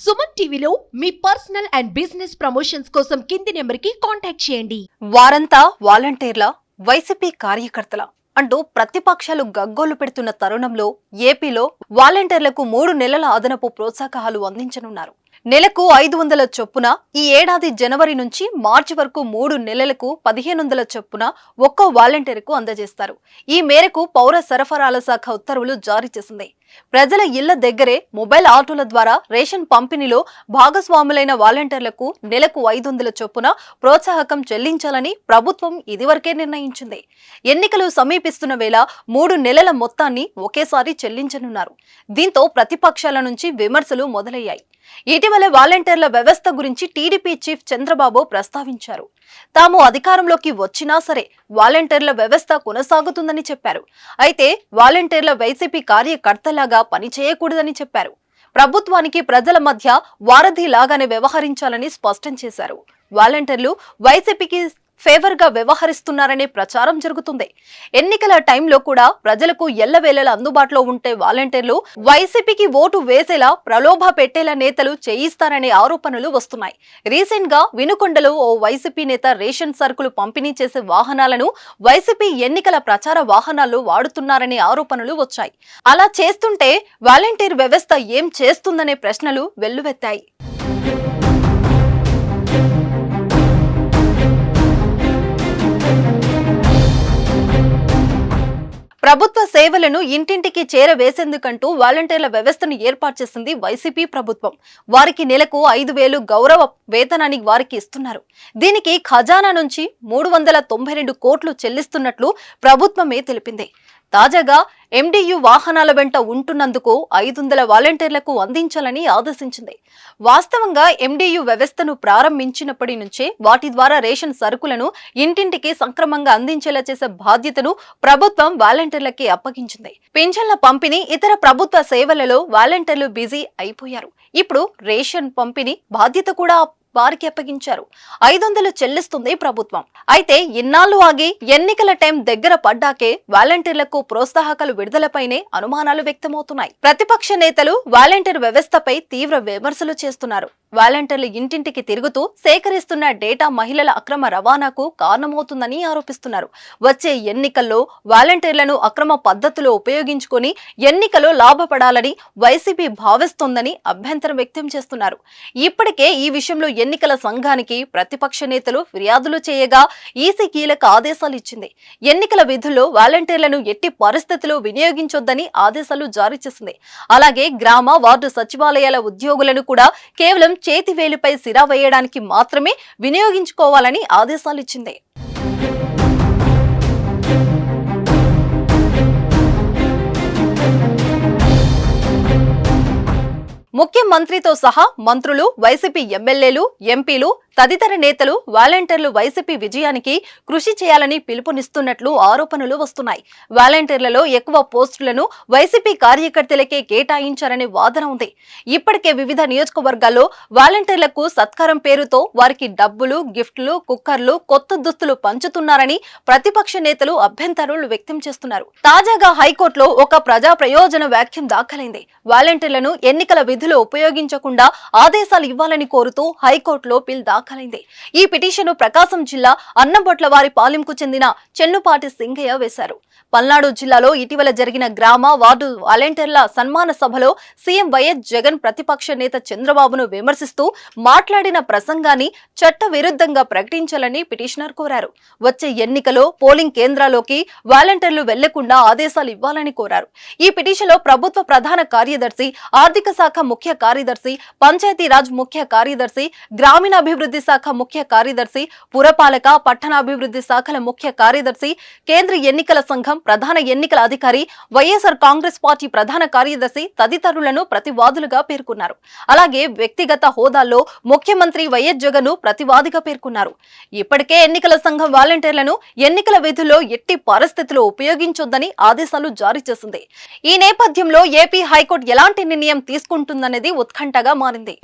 సుమన్ టీవీలో మీ personal and business promotions కోసం కింది నెంబర్కి కాంటాక్ట్ చేయండి. వారంతా వాలంటీర్ల, వైసీపీ కార్యకర్తల అంటూ ప్రతిపక్షాలు గగ్గోలు పెడుతున్న తరుణంలో ఏపీలో వాలంటీర్లకు 3 నెలల అదనపు ప్రోత్సాహకాలు అందించనున్నారు. నెలకు 500 చొప్పున ఈ ఏడాది జనవరి నుంచి మార్చి వరకు 3 నెలలకు 1500 చొప్పున ఒక్కో వాలంటీర్కు అందజేస్తారు. ఈ మేరకు పౌర సరఫరాల శాఖ ఉత్తర్వులు జారీ చేసింది. ప్రజల ఇళ్ల దగ్గరే మొబైల్ ఆటోల ద్వారా రేషన్ పంపిణీలో భాగస్వాములైన వాలంటీర్లకు నెలకు 500 చొప్పున ప్రోత్సాహకం చెల్లించాలని ప్రభుత్వం ఇదివరకే నిర్ణయించింది. ఎన్నికలు సమీపిస్తున్న వేళ 3 నెలల మొత్తాన్ని ఒకేసారి చెల్లించనున్నారు. దీంతో ప్రతిపక్షాల నుంచి విమర్శలు మొదలయ్యాయి. ఇటీవల వాలంటీర్ల వ్యవస్థ గురించి టీడీపీ చీఫ్ చంద్రబాబు ప్రస్తావించారు. తాము అధికారంలోకి వచ్చినా సరే వాలంటీర్ల వ్యవస్థ కొనసాగుతుందని చెప్పారు. అయితే వాలంటీర్ల వైసీపీ కార్యకర్తలాగా పనిచేయకూడదని చెప్పారు. ప్రభుత్వానికి ప్రజల మధ్య వారధి లాగానే వ్యవహరించాలని స్పష్టం చేశారు. వాలంటీర్లు వైసీపీకి ఫేవర్ గా వ్యవహరిస్తున్నారనే ప్రచారం జరుగుతుంది. ఎన్నికల టైంలో కూడా ప్రజలకు ఎల్లవేళలా అందుబాటులో ఉంటే వాలంటీర్లు వైసీపీకి ఓటు వేసేలా ప్రలోభ పెట్టేలా నేతలు చేయిస్తారనే ఆరోపణలు వస్తున్నాయి. రీసెంట్ గా వినుకొండలో ఓ వైసీపీ నేత రేషన్ సరుకులు పంపిణీ చేసే వాహనాలను వైసీపీ ఎన్నికల ప్రచార వాహనాల్లో వాడుతున్నారనే ఆరోపణలు వచ్చాయి. అలా చేస్తుంటే వాలంటీర్ వ్యవస్థ ఏం చేస్తుందనే ప్రశ్నలు వెల్లువెత్తాయి. ప్రభుత్వ సేవలను ఇంటింటికి చేరవేసేందుకంటూ వాలంటీర్ల వ్యవస్థను ఏర్పాటు చేసింది వైసీపీ ప్రభుత్వం. వారికి నెలకు 5,000 గౌరవ వేతనాన్ని వారికి ఇస్తున్నారు. దీనికి ఖజానా నుంచి 392 కోట్లు చెల్లిస్తున్నట్లు ప్రభుత్వమే తెలిపింది. తాజాగా ఎండియు వాహనాల వెంట ఉంటున్నందుకు 500 వాలంటీర్లకు అందించాలని ఆదేశించింది. వాస్తవంగా ఎండియు వ్యవస్థను ప్రారంభించినప్పటి నుంచే వాటి ద్వారా రేషన్ సరుకులను ఇంటింటికి సక్రమంగా అందించేలా చేసే బాధ్యతను ప్రభుత్వం వాలంటీర్లకి అప్పగించింది. పింఛన్ల పంపిణీ, ఇతర ప్రభుత్వ సేవలలో వాలంటీర్లు బిజీ అయిపోయారు. ఇప్పుడు రేషన్ పంపిణీ బాధ్యత కూడా వారికి అప్పగించారు. 500 చెల్లిస్తుంది ప్రభుత్వం. అయితే ఇన్నాళ్లు ఆగి ఎన్నికల టైం దగ్గర పడ్డాకే వాలంటీర్లకు ప్రోత్సాహకాలు విడుదలపైనే అనుమానాలు వ్యక్తమవుతున్నాయి. ప్రతిపక్ష నేతలు వాలంటీర్ వ్యవస్థపై తీవ్ర విమర్శలు చేస్తున్నారు. వాలంటీర్లు ఇంటింటికి తిరుగుతూ సేకరిస్తున్న డేటా మహిళల అక్రమ రవాణాకు కారణమవుతుందని ఆరోపిస్తున్నారు. వచ్చే ఎన్నికల్లో వాలంటీర్లను అక్రమ పద్ధతిలో ఉపయోగించుకొని ఎన్నికలో లాభపడాలని వైసీపీ భావిస్తోందని అభ్యంతరం వ్యక్తం చేస్తున్నారు. ఇప్పటికే ఈ విషయంలో ఎన్నికల సంఘానికి ప్రతిపక్ష నేతలు ఫిర్యాదులు చేయగా ఈసీ కీలక ఆదేశాలు ఇచ్చింది. ఎన్నికల విధుల్లో వాలంటీర్లను ఎట్టి పరిస్థితుల్లో వినియోగించొద్దని ఆదేశాలు జారీ చేసింది. అలాగే గ్రామ, వార్డు సచివాలయాల ఉద్యోగులను కూడా కేవలం చేతివేలుపై సిరా వేయడానికి మాత్రమే వినియోగించుకోవాలని ఆదేశాలు ఇచ్చింది. ముఖ్యమంత్రితో సహా మంత్రులు, వైసీపీ ఎమ్మెల్యేలు, ఎంపీలు తదితర నేతలు వాలంటీర్లు వైసీపీ విజయానికి కృషి చేయాలని పిలుపునిస్తున్నట్లు ఆరోపణలు వస్తున్నాయి. వాలంటీర్లలో ఎక్కువ పోస్టులను వైసీపీ కార్యకర్తలకే కేటాయించారనే వాదన ఉంది. ఇప్పటికే వివిధ నియోజకవర్గాల్లో వాలంటీర్లకు సత్కారం పేరుతో వారికి డబ్బులు, గిఫ్ట్లు, కుక్కర్లు, కొత్త దుస్తులు పంచుతున్నారని ప్రతిపక్ష నేతలు అభ్యంతరాలు వ్యక్తం చేస్తున్నారు. తాజాగా హైకోర్టులో ఒక ప్రజా ప్రయోజన వ్యాఖ్యం దాఖలైంది. వాలంటీర్లను ఎన్నికల విధులు ఉపయోగించకుండా ఆదేశాలు ఇవ్వాలని కోరుతూ హైకోర్టులో బిల్ దాఖలైంది. ఈ పిటిషన్ను ప్రకాశం జిల్లా అన్నబొట్లవారిపాలెంకు చెందిన చెన్నుపాటి సింగయ్య వేశారు. పల్నాడు జిల్లాలో ఇటీవల జరిగిన గ్రామ, వార్డు వాలంటీర్ల సన్మాన సభలో సీఎం వైఎస్ జగన్ ప్రతిపక్ష నేత చంద్రబాబును విమర్శిస్తూ మాట్లాడిన ప్రసంగాన్ని చట్ట విరుద్ధంగా ప్రకటించాలని పిటిషనర్ కోరారు. వచ్చే ఎన్నికలో పోలింగ్ కేంద్రాల్లోకి వాలంటీర్లు వెళ్లకుండా ఆదేశాలు ఇవ్వాలని కోరారు. ఈ పిటిషన్లో ప్రభుత్వ ప్రధాన కార్యదర్శి, ఆర్థిక శాఖ ముఖ్య కార్యదర్శి, పంచాయతీరాజ్ ముఖ్య కార్యదర్శి, గ్రామీణాభివృద్ధి శాఖ ముఖ్య కార్యదర్శి, పురపాలక, పట్టణాభివృద్ధి శాఖల ముఖ్య కార్యదర్శి, కేంద్ర ఎన్నికల సంఘం ప్రధాన ఎన్నికల అధికారి, వైఎస్ఆర్ కాంగ్రెస్ పార్టీ ప్రధాన కార్యదర్శి తదితరులను ప్రతివాదులుగా పేర్కొన్నారు. అలాగే వ్యక్తిగత హోదాల్లో ముఖ్యమంత్రి వైఎస్ జగన్ ప్రతివాదిగా పేర్కొన్నారు. ఇప్పటికే ఎన్నికల సంఘం వాలంటీర్లను ఎన్నికల విధుల్లో ఎట్టి పరిస్థితుల్లో ఉపయోగించొద్దని ఆదేశాలు జారీ చేసింది. ఈ నేపథ్యంలో ఏపీ హైకోర్టు ఎలాంటి నిర్ణయం తీసుకుంటుందనేది ఉత్కంఠగా మారింది.